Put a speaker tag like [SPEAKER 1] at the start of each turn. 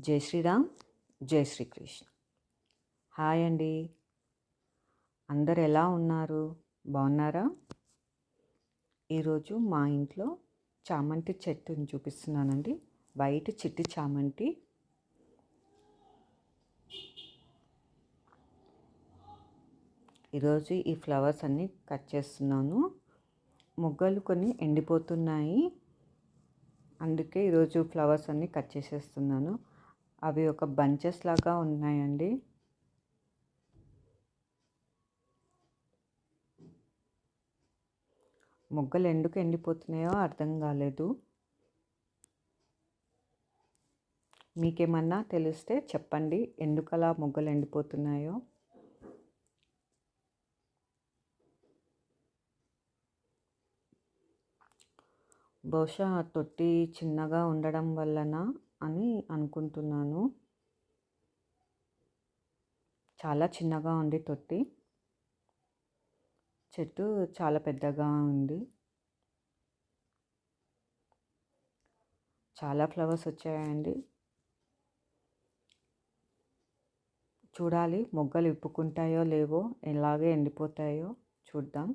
[SPEAKER 1] జై శ్రీరామ్, జై శ్రీకృష్ణ. హాయ్ అండి, అందరు ఎలా ఉన్నారు? బాగున్నారా? ఈరోజు మా ఇంట్లో చామంతి చెట్టుని చూపిస్తున్నానండి. వైట్ చిట్టి చామంతి. ఈరోజు ఈ ఫ్లవర్స్ అన్నీ కట్ చేస్తున్నాను. మొగ్గలు కొన్ని ఎండిపోతున్నాయి, అందుకే ఈరోజు ఫ్లవర్స్ అన్నీ కట్ చేసేస్తున్నాను. అవి ఒక బంచెస్ లాగా ఉన్నాయండి. మొగ్గలు ఎందుకు ఎండిపోతున్నాయో అర్థం కాలేదు. మీకేమన్నా తెలిస్తే చెప్పండి, ఎందుకు అలా మొగ్గలు ఎండిపోతున్నాయో. బహుశా తొట్టి చిన్నగా ఉండడం వలన అని అనుకుంటున్నాను. చాలా చిన్నగా ఉంది తొట్టి. చెట్టు చాలా పెద్దగా ఉంది. చాలా ఫ్లవర్స్ వచ్చాయండి. చూడాలి మొగ్గలు విప్పుకుంటాయో లేవో, ఎలాగే ఎండిపోతాయో చూద్దాం.